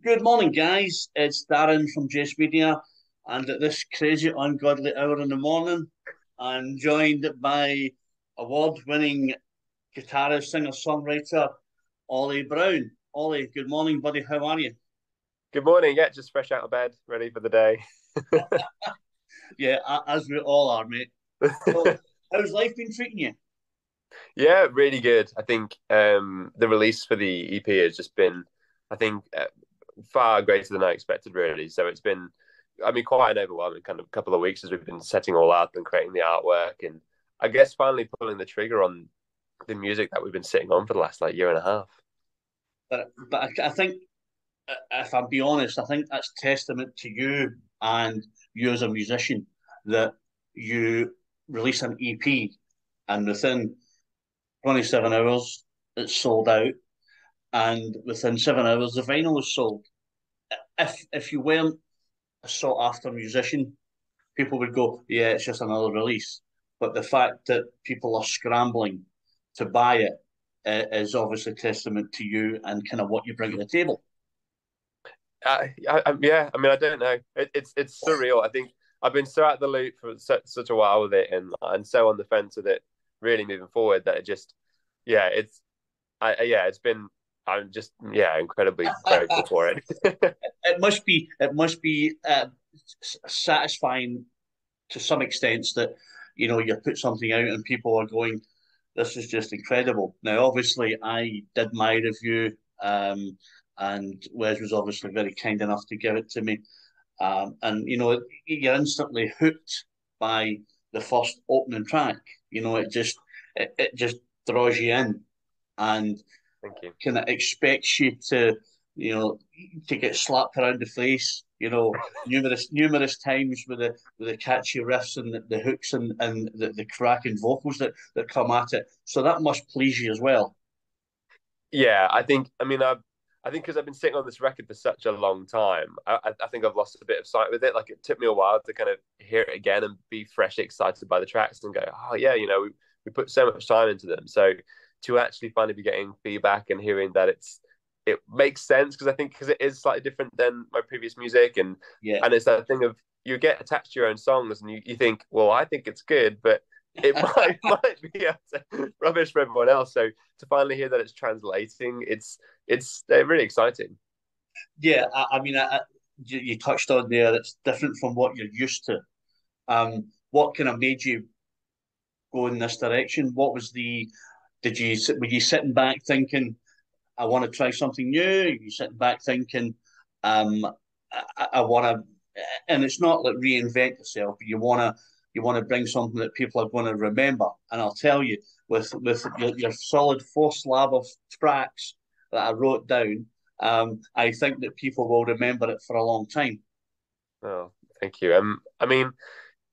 Good morning, guys. It's Darren from Jace Media, and at this crazy, ungodly hour in the morning, I'm joined by award-winning guitarist, singer-songwriter Ollie Brown. Ollie, good morning, buddy. How are you? Good morning. Yeah, just fresh out of bed, ready for the day. Yeah, as we all are, mate. So, how's life been treating you? Yeah, really good. I think the release for the EP has just been, I think, far greater than I expected, really. So it's been, I mean, quite an overwhelming kind of couple of weeks as we've been setting all up and creating the artwork, and I guess finally pulling the trigger on the music that we've been sitting on for the last like year and a half. But I think, if I'm being honest, I think that's testament to you and you as a musician that you release an EP and within 27 hours it's sold out, and within 7 hours the vinyl is sold. If you weren't a sought after musician, people would go, yeah, it's just another release. But the fact that people are scrambling to buy it is obviously testament to you and kind of what you bring to the table. Yeah, I mean, I don't know. It's surreal. I think I've been so out of the loop for such a while with it, and so on the fence with it, really moving forward that it just, yeah, yeah, it's been. I'm just, yeah, incredibly grateful for it. It must be satisfying to some extent that you put something out and people are going, this is just incredible. Now, obviously, I did my review, and Wes was obviously very kind enough to give it to me. And you're instantly hooked by the first opening track. It just draws you in and Thank you. kind of expects you you know, to get slapped around the face. Numerous times with the catchy riffs and the hooks and the cracking vocals that come at it. So that must please you as well. Yeah, I think. I mean, I think because I've been sitting on this record for such a long time, I think I've lost a bit of sight with it. Like it took me a while to kind of hear it again and be fresh excited by the tracks and go, oh yeah, we put so much time into them. So to actually finally be getting feedback and hearing that it makes sense because I think because it is slightly different than my previous music Yeah. and it's that thing of you get attached to your own songs and you think, well, I think it's good, but it might be rubbish for everyone else. So to finally hear that it's translating, it's really exciting. Yeah, I mean, you touched on there. It's different from what you're used to. What kind of made you go in this direction? What was the? Were you sitting back thinking, I want to try something new? You sitting back thinking, um, I want to, and it's not like reinvent yourself, but you want to bring something that people are going to remember. And I'll tell you, with your solid four slab of tracks that I wrote down, I think that people will remember it for a long time. Oh, thank you. I mean,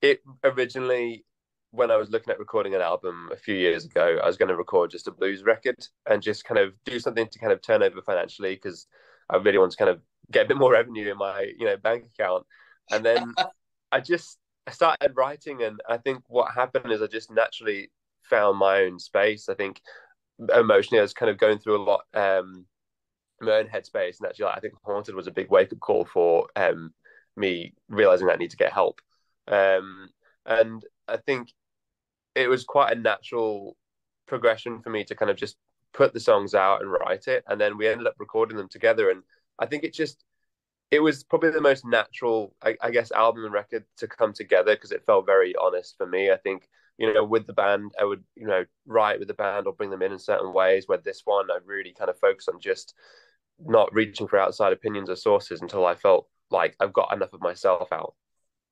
it originally when I was looking at recording an album a few years ago, I was going to record just a blues record and just kind of do something to kind of turn over financially because I really want to kind of get a bit more revenue in my bank account. And then I started writing, and I think what happened is I just naturally found my own space. I think emotionally I was kind of going through a lot my own headspace, and actually like, I think Haunted was a big wake up call for me realizing I need to get help. And I think it was quite a natural progression for me to kind of just put the songs out and write it, and then we ended up recording them together. And I think it was probably the most natural, I guess, album and record to come together because it felt very honest for me. I think with the band, I would write with the band or bring them in certain ways. Where this one, I really kind of focus on just not reaching for outside opinions or sources until I felt like I've got enough of myself out.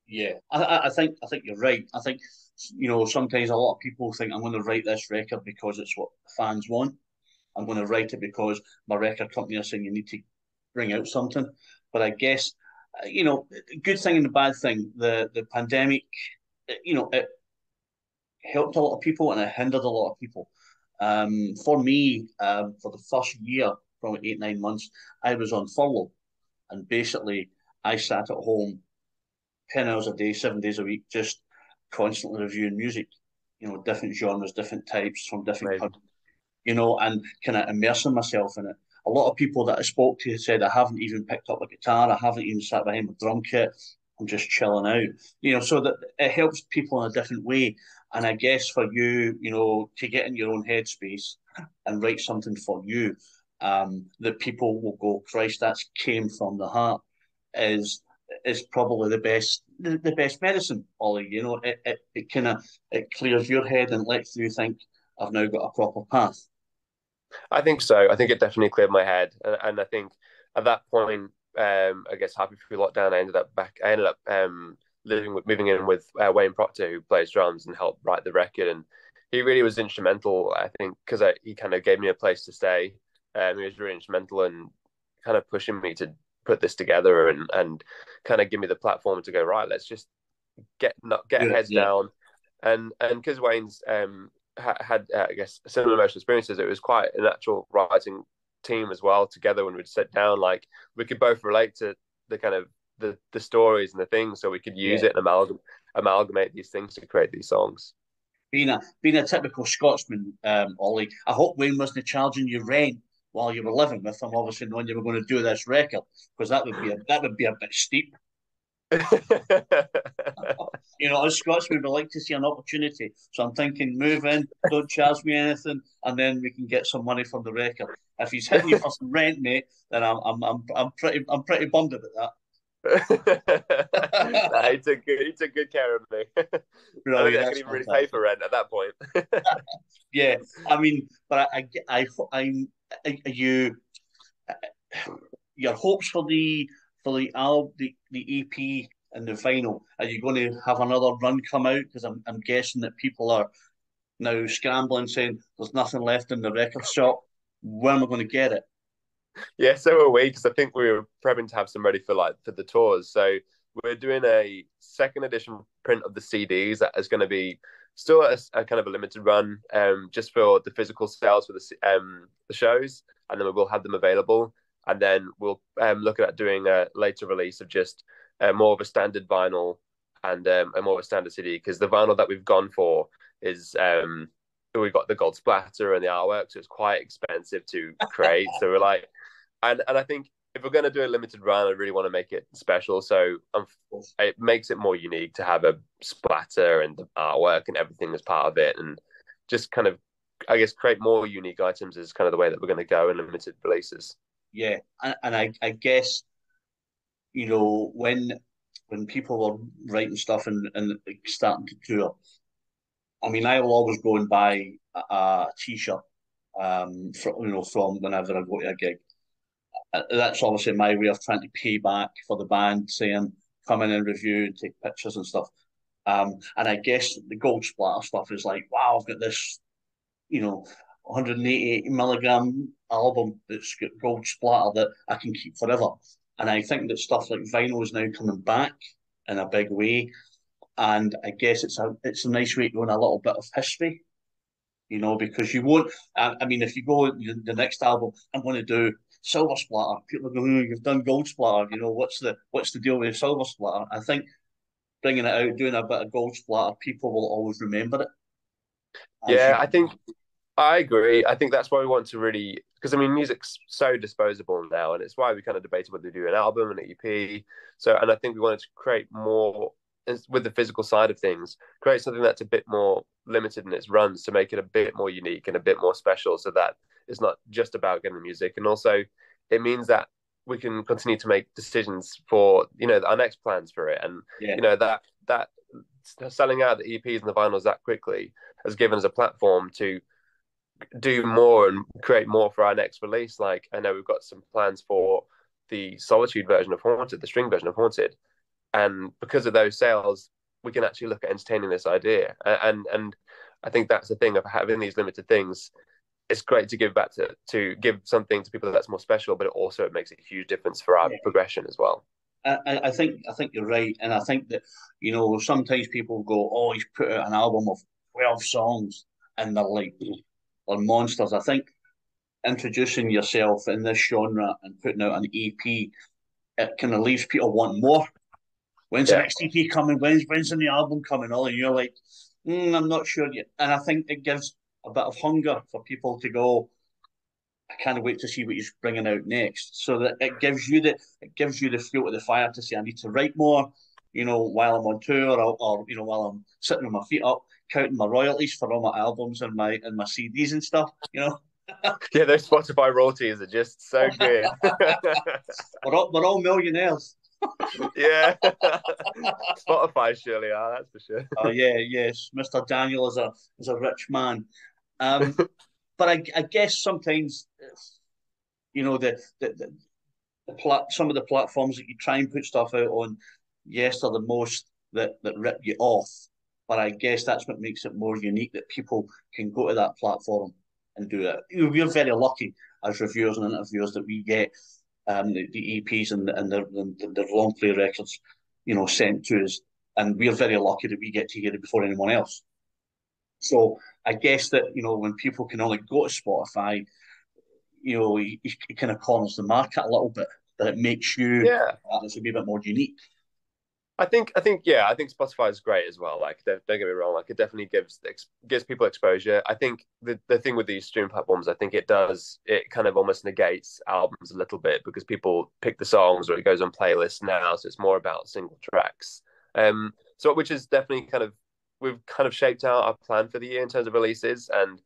Yeah, I think you're right. I think sometimes a lot of people think I'm going to write this record because it's what fans want. I'm going to write it because my record company are saying you need to bring out something. But I guess good thing and the bad thing. The pandemic, it helped a lot of people and it hindered a lot of people. For me, for the first year, probably 8 9 months, I was on furlough, and basically I sat at home 10 hours a day, 7 days a week, just constantly reviewing music. Different genres, different types from different Amazing. countries. And kind of immersing myself in it. a lot of people that I spoke to said, I haven't even picked up a guitar, I haven't even sat behind my drum kit, I'm just chilling out. So that it helps people in a different way. And I guess for you, to get in your own headspace and write something for you, that people will go, Christ, that's came from the heart, is is probably the best medicine, Ollie. It kind of it clears your head and lets you think, I've now got a proper path. I think so. I think it definitely cleared my head, and I think at that point, I guess halfway through lockdown, I ended up back. I ended up moving in with Wayne Proctor, who plays drums and helped write the record, and he really was instrumental. I think because he kind of gave me a place to stay. He was really instrumental in kind of pushing me to put this together and kind of give me the platform to go right. Let's just get Yeah, heads yeah. down, and because Wayne's had I guess similar emotional experiences, it was quite a natural writing team as well together when we'd sit down. Like we could both relate to the kind of the stories and the things, so we could use Yeah. it and amalgamate these things to create these songs. Being a typical Scotsman, Ollie, I hope Wayne wasn't charging you rent while you were living with him, obviously when you were going to do this record, because that would be a bit steep. As Scotsmen, we like to see an opportunity. So I'm thinking, move in, don't charge me anything, and then we can get some money from the record. If he's hitting you for some rent, mate, then I'm pretty bummed about Nah, that. he took good care of me. I don't Brilliant, think I could that's even really pay fantastic. for rent at that point. Yeah, I mean, but you your hopes for the album, the EP and the vinyl. Are you going to have another run come out? Because I'm guessing that people are now scrambling, saying there's nothing left in the record shop. When am I going to get it? Yeah, so are we, because I think we were prepping to have some ready for the tours. So we're doing a second edition print of the CDs that is going to be still a kind of a limited run, just for the physical sales for the shows, and then we will have them available. And then we'll look at doing a later release of just more of a standard vinyl and a more of a standard CD, because the vinyl that we've gone for is we've got the gold splatter and the artwork, so it's quite expensive to create. So we're like, and I think if we're going to do a limited run, I really want to make it special. So it makes it more unique to have a splatter and the artwork and everything as part of it, and just kind of, I guess, create more unique items is kind of the way that we're going to go in limited releases. Yeah, and I guess when people were writing stuff and starting to tour. I mean, I will always go and buy a t-shirt from whenever I go to a gig. That's obviously my way of trying to pay back for the band, saying come in and review and take pictures and stuff. And I guess the gold splatter stuff is like, wow, I've got this, 188 milligram album that's got gold splatter that I can keep forever. And I think that stuff like vinyl is now coming back in a big way. And I guess it's a nice way to go in a little bit of history, because you won't. I mean, if you go the next album, I'm going to do silver splatter. People are going, oh, you've done gold splatter. What's the deal with silver splatter? I think bringing it out, doing a bit of gold splatter, people will always remember it as Yeah, you. I think I agree. I think that's why we want to really, because I mean, music's so disposable now, and it's why we kind of debated whether to do an album, an EP. So, and I think we wanted to create more with the physical side of things, create something that's a bit more limited in its runs to make it a bit more unique and a bit more special, so that it's not just about getting the music, and also it means that we can continue to make decisions for our next plans for it, and Yeah, that selling out the EPs and the vinyls that quickly has given us a platform to do more and create more for our next release. Like I know we've got some plans for the Solitude version of Haunted, the string version of Haunted, and because of those sales, we can actually look at entertaining this idea. And I think that's the thing of having these limited things. It's great to give back to give something to people that's more special, but it makes a huge difference for our yeah. progression as well. I think you're right, and I think that sometimes people go, "Oh, he's put out an album of 12 songs," and they're like, "They're monsters." I think introducing yourself in this genre and putting out an EP, it kind of leaves people wanting more. When's the Yeah, next EP coming? When's the new album coming? All and you're like, I'm not sure yet. And I think it gives a bit of hunger for people to go. I can't wait to see what he's bringing out next. So that it gives you the fuel to the fire to say I need to write more, while I'm on tour, or while I'm sitting with my feet up, counting my royalties for all my albums and my CDs and stuff. Yeah, those Spotify royalties are just so good. We're all millionaires. Yeah. Spotify surely are, that's for sure. Oh yeah, yes, Mr. Daniel is a rich man. Um, but I guess sometimes some of the platforms that you try and put stuff out on, yes, are the most that rip you off. But I guess that's what makes it more unique, that people can go to that platform and do it. We're very lucky as reviewers and interviewers that we get the EPs and the long play records, sent to us, and we're very lucky that we get to hear it before anyone else. So I guess that when people can only go to Spotify, he kind of corners the market a little bit. That it makes you Yeah. to be a bit more unique. Yeah, I think Spotify is great as well. Like, don't get me wrong, like it definitely gives people exposure. I think the thing with these stream platforms, I think it kind of almost negates albums a little bit because people pick the songs or it goes on playlists now, so it's more about single tracks. So which is definitely we've kind of shaped out our plan for the year in terms of releases, and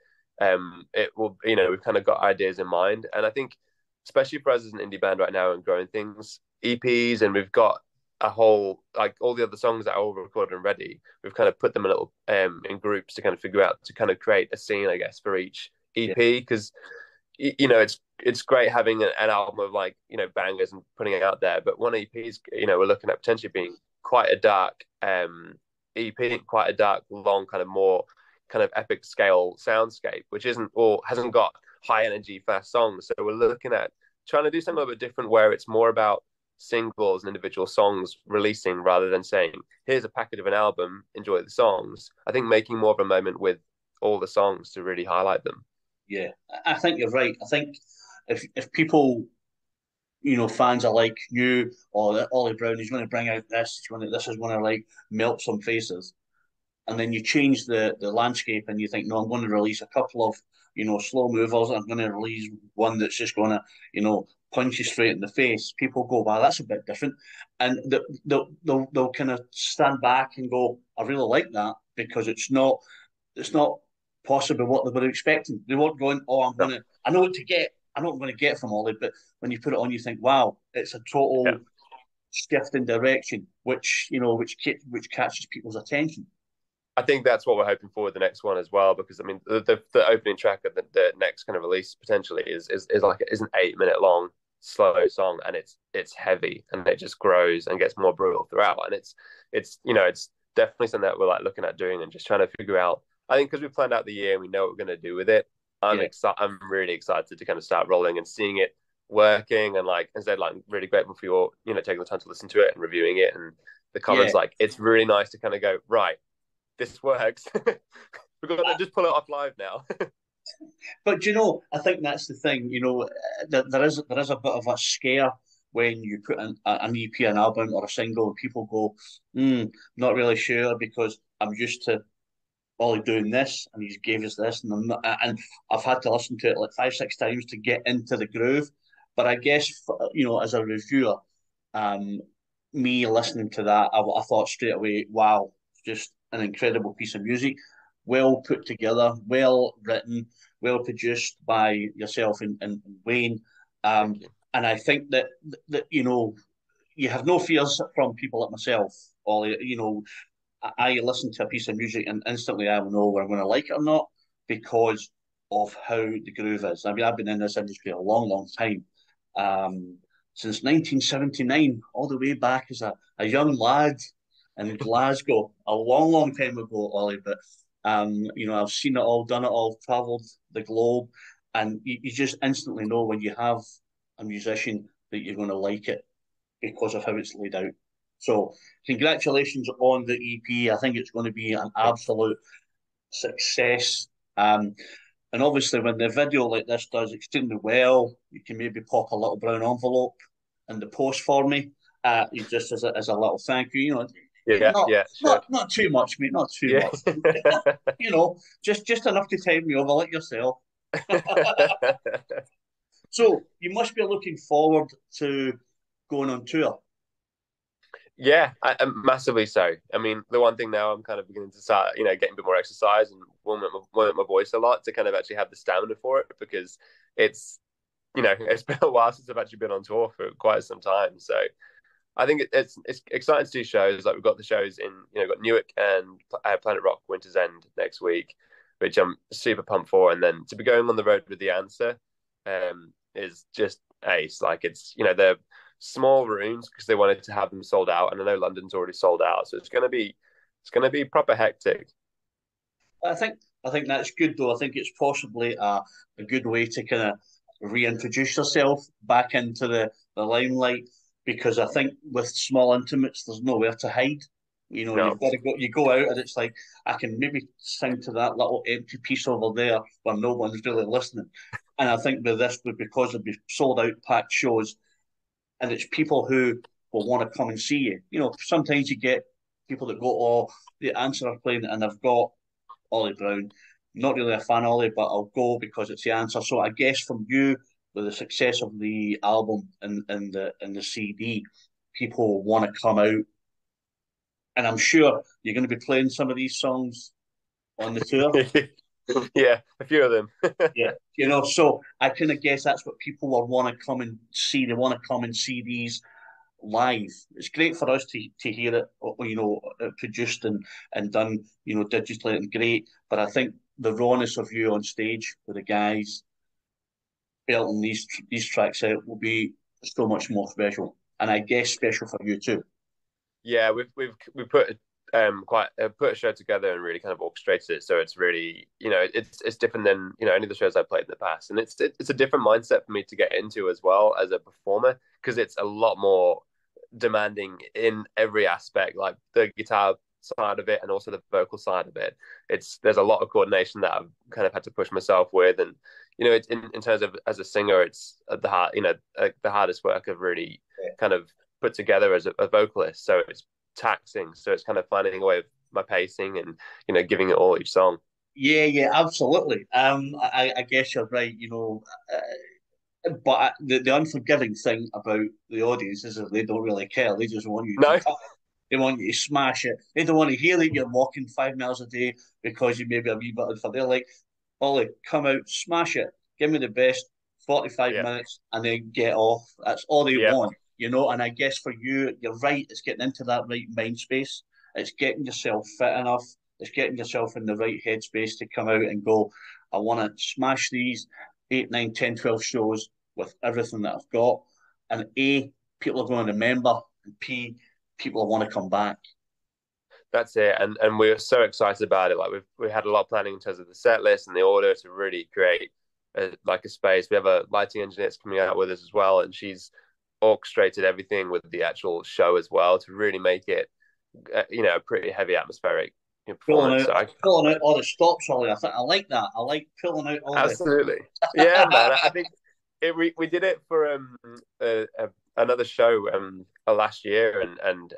it will, we've kind of got ideas in mind, and I think especially for us as an indie band right now and growing things, EPs, and we've got a whole, like all the other songs that are all recorded and ready, we've kind of put them in groups to kind of figure out to kind of create a scene, I guess, for each Yeah, EP, because it's great having an album of bangers and putting it out there, but one EP is, we're looking at potentially being quite a dark EP, quite a dark, long, kind of more kind of epic scale soundscape, which isn't or hasn't got high energy fast songs. So we're looking at trying to do something a little bit different where it's more about singles and individual songs releasing rather than saying, here's a packet of an album, enjoy the songs. I think making more of a moment with all the songs to really highlight them. yeah. I think you're right. I think if people, fans are like you or OliBrown, he's going to bring out this is going to like melt some faces, and then you change the landscape and you think, no, I'm going to release a couple of slow movers. I'm going to release one that's just going to punch you straight in the face. People go, wow, that's a bit different, and they'll kind of stand back and go, I really like that because it's not possibly what they were expecting. They weren't going, oh, No. I know what to get. I know what I'm going to get from Ollie, but when you put it on, you think, wow, it's a Yeah. total shift in direction, which catches people's attention. I think that's what we're hoping for with the next one as well, because I mean the opening track of the next kind of release potentially is an 8 minute long slow song, and it's heavy and it just grows and gets more brutal throughout, and it's definitely something that we're like looking at doing and just trying to figure out. I think because we planned out the year and we know what we're going to do with it, Yeah, I'm really excited to kind of start rolling and seeing it working, and like as I said, like really grateful for your taking the time to listen to it and reviewing it and the yeah. comments. Like it's really nice to kind of go, right, this works. We've got to just pull it off live now. But I think that's the thing. There is a bit of a scare when you put an EP, an album, or a single, and people go, not really sure because I'm used to Ollie doing this, and he's gave us this, and and I've had to listen to it like 5, 6 times to get into the groove. But I guess as a reviewer, um, me listening to that, I thought straight away, wow, just an incredible piece of music, well put together, well written, well produced by yourself and Wayne. Thank you. And I think that you have no fears from people like myself, Ollie. I listen to a piece of music and instantly I will know whether I'm going to like it or not because of how the groove is. I mean, I've been in this industry a long, long time, since 1979, all the way back as a young lad in Glasgow, a long, long time ago, Ollie. But I've seen it all, done it all, travelled the globe, and you just instantly know when you have a musician that you're going to like it because of how it's laid out. So, congratulations on the EP. I think it's going to be an Thanks. absolute success. And obviously, when the video like this does extremely well, you can maybe pop a little brown envelope in the post for me. Just as a little thank you. Yeah, Not yeah, sure. not too much, mate. Not too Yeah. much. Just enough to tide me over, like yourself. So you must be looking forward to going on tour. Yeah, massively so. I mean, the one thing now I'm kind of beginning to start, getting a bit more exercise and warming up my voice a lot to kind of actually have the stamina for it because it's, it's been a while since I've actually been on tour for quite some time. So I think it's exciting to do shows. Like we've got the shows in, got Newark and Planet Rock Winter's End next week, which I'm super pumped for. And then to be going on the road with The Answer, is just ace. Like they're small rooms because they wanted to have them sold out, and I know London's already sold out, so it's gonna be proper hectic. I think that's good though. I think it's possibly a good way to kind of reintroduce yourself back into the limelight because I think with small intimates there's nowhere to hide. You've No, got to go. You go out and it's like I can maybe sing to that little empty piece over there where no one's really listening. And I think with this, because it'd be sold out, packed shows, and it's people who will want to come and see you. Sometimes you get people that go, "Oh, the Answer are playing," and they've got OliBrown. Not really a fan of Ollie, but I'll go because it's the Answer. So I guess from you, with the success of the album and the CD, people want to come out, and I'm sure you're going to be playing some of these songs on the tour. yeah, a few of them. Yeah, so I kind of guess that's what people will want to come and see. They want to come and see these live. It's great for us to hear it, produced and done, digitally and great. But I think the rawness of you on stage with the guys belting these tracks out will be so much more special, and I guess special for you too. Yeah, we've put a show together and really kind of orchestrated it. So it's really, it's different than any of the shows I've played in the past, and it's a different mindset for me to get into as well as a performer because it's a lot more demanding in every aspect, like the guitar side of it and also the vocal side of it. There's a lot of coordination that I've kind of had to push myself with, and it's in terms of as a singer, it's the hard, the hardest work I've really kind of put together as a vocalist. So it's taxing. So it's kind of finding a way of my pacing and giving it all each song. Yeah, yeah, absolutely. I guess you're right. But the unforgiving thing about the audience is that they don't really care. They just want you to No, come. They want you to smash it. They don't want to hear that you're walking 5 miles a day because you maybe a wee bit unfair. They're like, Ollie, come out, smash it. Give me the best 45 yeah, minutes and then get off. That's all they yeah, want. And I guess for you, you're right. It's getting into that right mind space. It's getting yourself fit enough. It's getting yourself in the right headspace to come out and go, I want to smash these 8, 9, 10, 12 shows with everything that I've got. And A, people are going to remember. And P, people want to come back. that's it. And we're so excited about it. Like we had a lot of planning in terms of the set list and the order to really create a space. We have a lighting engineer that's coming out with us as well, and she's orchestrated everything with the actual show as well to really make it a pretty heavy atmospheric Pulling performance. out, So pulling out all the stops, Ollie. I like that. I like pulling out all the. absolutely, yeah, man. I think we did it for another show last year and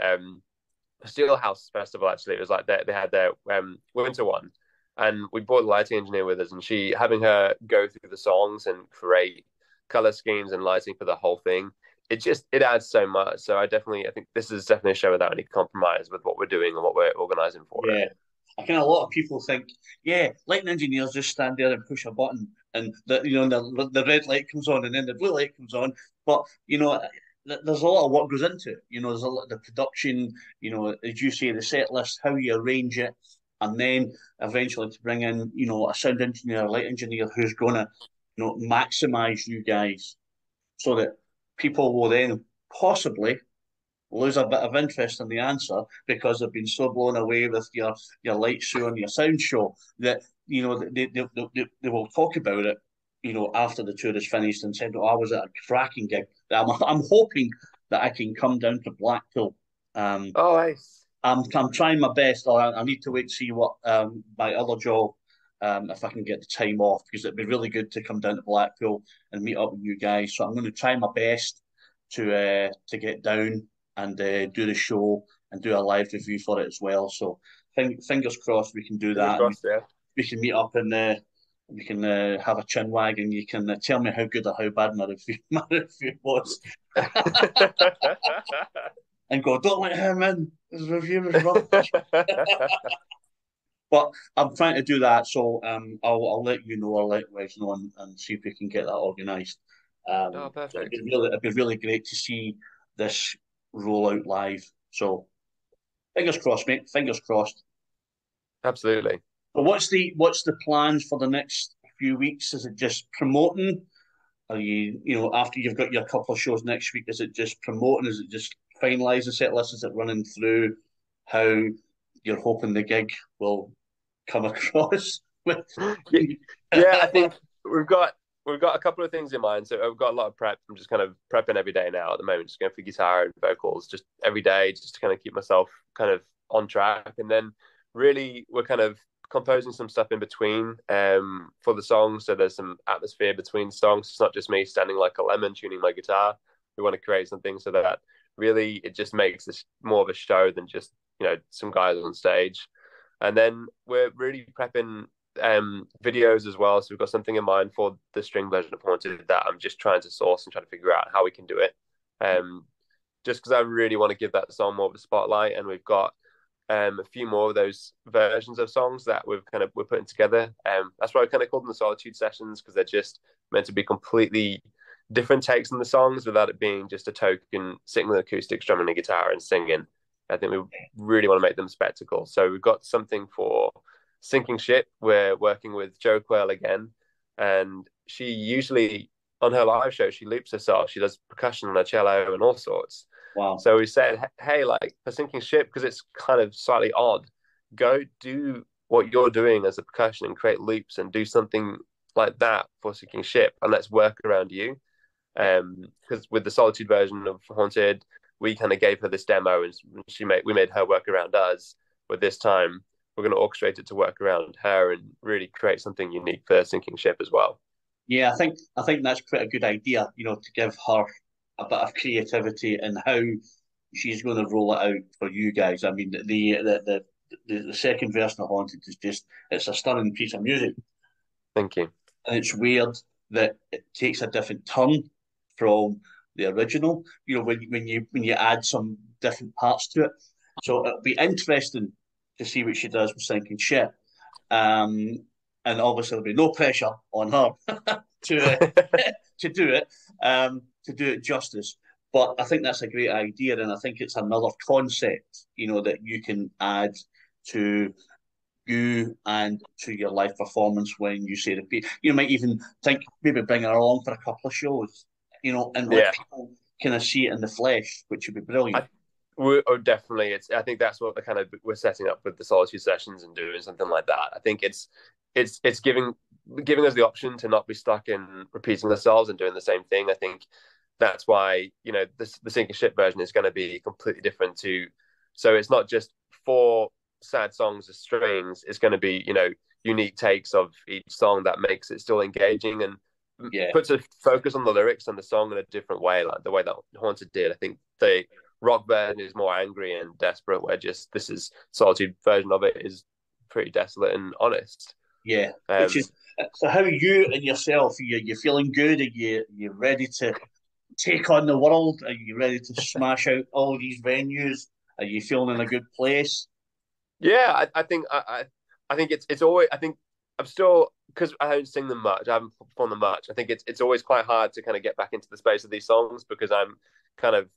Steelhouse Festival. Actually, it was like they had their winter one, and we brought the lighting engineer with us, and she having her go through the songs and create color schemes and lighting for the whole thing. It adds so much. So I think this is definitely a show without any compromise with what we're doing and what we're organizing for it. Yeah. I kind of a lot of people think, yeah, lighting engineers just stand there and push a button, and the red light comes on, and then the blue light comes on. But there's a lot of what goes into it. There's a lot of the production. As you say, the set list, how you arrange it, and then eventually to bring in, a sound engineer, a light engineer who's gonna, maximize you guys so that people will then possibly lose a bit of interest in the answer because they've been so blown away with your light show and your sound show that they will talk about it after the tour is finished and said, "Oh, I was at a cracking gig." I'm hoping that I can come down to Blackpool. Um, Oh, nice. I'm trying my best. I need to wait to see what my other job, if I can get the time off, because it'd be really good to come down to Blackpool and meet up with you guys. So I'm going to try my best to get down and do the show and do a live review for it as well. So fingers crossed we can do Fingers that and crossed. Yeah. we can meet up We can have a chin wag, and you can tell me how good or how bad my review, my review was, and go, don't let him in. His review was rubbish. But I'm trying to do that, so I'll let you know, I'll let Wes know, and see if we can get that organised. Oh, perfect. It'd be really great to see this roll out live. So fingers crossed, mate. Fingers crossed. Absolutely. But what's the plans for the next few weeks? Is it just promoting? Are you after you've got your couple of shows next week? Is it just promoting? Is it just finalising the set list? Is it running through how you're hoping the gig will come across? Yeah, yeah, I think we've got a couple of things in mind. So I've got a lot of prep. I'm just kind of prepping every day now at the moment, just going for guitar and vocals, just every day, just to kind of keep myself kind of on track. And then really we're kind of composing some stuff in between for the songs. So there's some atmosphere between songs. It's not just me standing like a lemon tuning my guitar. We want to create something so that really it just makes this more of a show than just, some guys on stage. And then we're really prepping videos as well. So we've got something in mind for the string version of Haunted that I'm just trying to source and trying to figure out how we can do it. Just because I really want to give that song more of a spotlight, and we've got a few more of those versions of songs that we're putting together. That's why I kind of called them the Solitude sessions, because they're just meant to be completely different takes on the songs without it being just a token sitting with acoustic, strumming a guitar and singing. I think we really want to make them spectacle. So we've got something for Sinking Ship. We're working with Joe Quayle again, and she usually on her live show she loops herself. She does percussion on her cello and all sorts. Wow. So we said, hey, like for Sinking Ship, because it's kind of slightly odd, go do what you're doing as a percussion and create loops and do something like that for Sinking Ship, and let's work around you. Because with the Solitude version of Haunted, we kind of gave her this demo, and we made her work around us. But this time, we're going to orchestrate it to work around her and really create something unique for Sinking Ship as well. Yeah, I think that's quite a good idea. To give her a bit of creativity and how she's going to roll it out for you guys. I mean, the second version of Haunted is it's a stunning piece of music, Thank you. and it's weird that it takes a different turn from the original. When you add some different parts to it, so it'll be interesting to see what she does with Sinking Ship. Um, and obviously there'll be no pressure on her to to do it to do it justice. But I think that's a great idea, and I think it's another concept, that you can add to you and to your live performance when you say repeat. You might even think maybe bring her along for a couple of shows, and let Yeah, people kind of see it in the flesh, which would be brilliant. I definitely. I think that's what we're setting up with the Solitude sessions and doing something like that. I think it's giving us the option to not be stuck in repeating ourselves and doing the same thing. I think that's why the Sinking Ship version is going to be completely different to. So it's not just four sad songs of strings. It's going to be unique takes of each song that makes it still engaging and Yeah, puts a focus on the lyrics and the song in a different way, like the way that Haunted did. I think the rock version is more angry and desperate, where just this is Solitude version of it is pretty desolate and honest. yeah. Which Um, is so. How are you and yourself? You feeling good? Are you ready to take on the world? Are you ready to smash out all these venues? Are you feeling in a good place? yeah, I think it's always I think I'm still because I don't sing them much. I haven't performed them much. I think it's always quite hard to kind of get back into the space of these songs because I'm kind of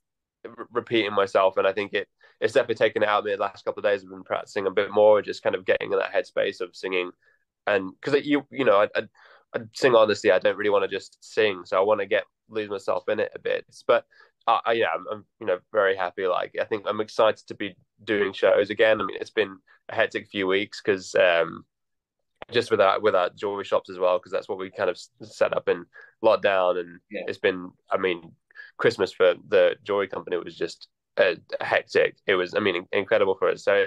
repeating myself, and I think it's definitely taken it out of me the last couple of days. I've been practicing a bit more, and just kind of getting in that headspace of singing, and because I sing honestly, I don't really want to just sing, so I want to lose myself in it a bit. But yeah, I'm very happy. Like I think I'm excited to be doing shows again. I mean, it's been a hectic few weeks because just with our jewelry shops as well, because that's what we kind of set up in lockdown, and Yeah, it's been, I mean, Christmas for the jewelry company was just hectic. It was, I mean, incredible for us. So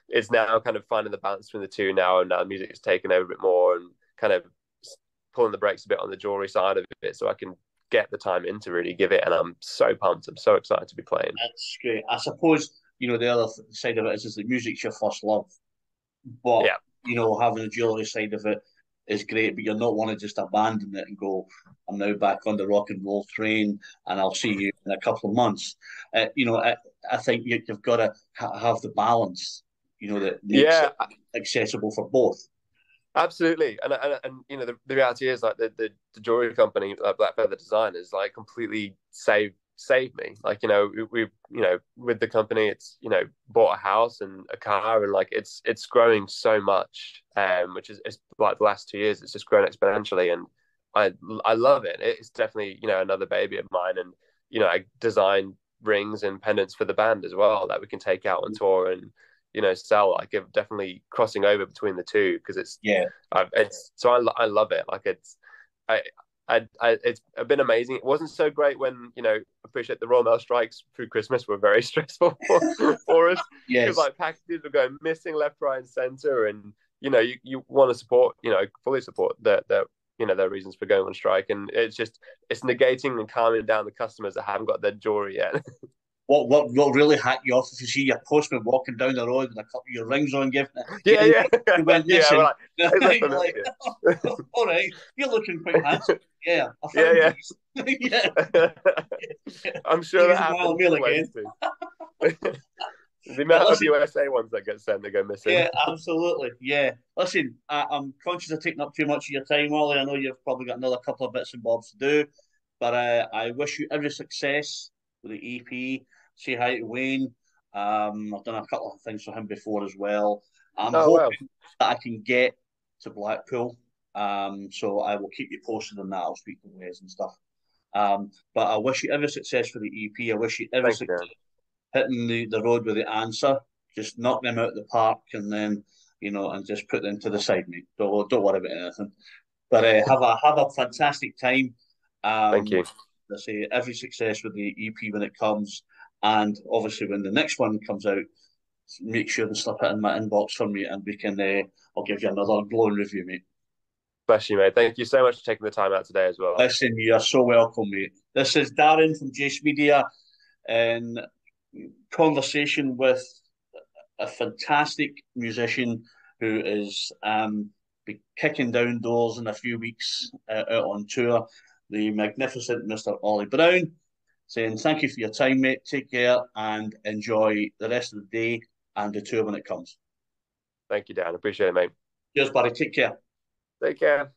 it's now kind of finding the balance between the two now, and now music is taken over a bit more, and kind of pulling the brakes a bit on the jewelry side of it, so I can get the time in to really give it. And I'm so pumped. I'm so excited to be playing. that's great. I suppose the other side of it is that music's your first love, but Yeah, having the jewelry side of it is great, but you're not want to just abandon it and go, I'm now back on the rock and roll train, and I'll see you in a couple of months. I think you've got to have the balance, that makes Yeah, it accessible for both. absolutely. And the reality is like the jewelry company, like Black Feather Designers, like completely saved me. Like, we with the company, it's, bought a house and a car, and like it's growing so much, which is like the last 2 years, it's just grown exponentially, and I love it. It's definitely, another baby of mine, and I design rings and pendants for the band as well that we can take out on tour and sell. Like, it definitely crossing over between the two, because Yeah. it's so I love it. Like, I it's been amazing. It wasn't so great when, appreciate the Royal Mail strikes through Christmas were very stressful for us, because Yes. like packages were going missing left, right, and center, and you want to support, fully support their reasons for going on strike, and it's negating and calming down the customers that haven't got their jewelry yet. What really hacked you off if you see your postman walking down the road with a couple of your rings on, giving it, Yeah, yeah, you went yeah. Well, missing. like, is that You're like, familiar? oh, all right, you're looking quite handsome. Yeah, I found Yeah, these. Yeah, yeah. yeah. I'm sure that Please mail happens mail again. plenty. The But amount of listen, USA ones that get sent that go missing. yeah, absolutely. Yeah. Listen, I'm conscious of taking up too much of your time, Ollie. I know you've probably got another couple of bits and bobs to do, but I wish you every success with the EP. Say hi to Wayne. I've done a couple of things for him before as well. I'm Oh well, hoping that I can get to Blackpool. So I will keep you posted on that. I'll speak to Wes and stuff. But I wish you every success for the EP. I wish you every thank you, success Dan. hitting the road with the answer. Just knock them out of the park, and then and just put them to the side, mate. Don't worry about anything. But have a fantastic time. Thank Um, you. I say every success with the EP when it comes, and obviously when the next one comes out, make sure to slip it in my inbox for me, and we can. I'll give you another glowing review, mate. Bless you, mate. Thank you so much for taking the time out today as well. Listen, you are so welcome, mate. This is Darren from Jace Media, and conversation with a fantastic musician who is be kicking down doors in a few weeks out on tour, the magnificent Mr. Ollie Brown, saying thank you for your time, mate. Take care and enjoy the rest of the day and the tour when it comes. Thank you, Dan. Appreciate it, mate. Cheers, buddy. Take care. Take care.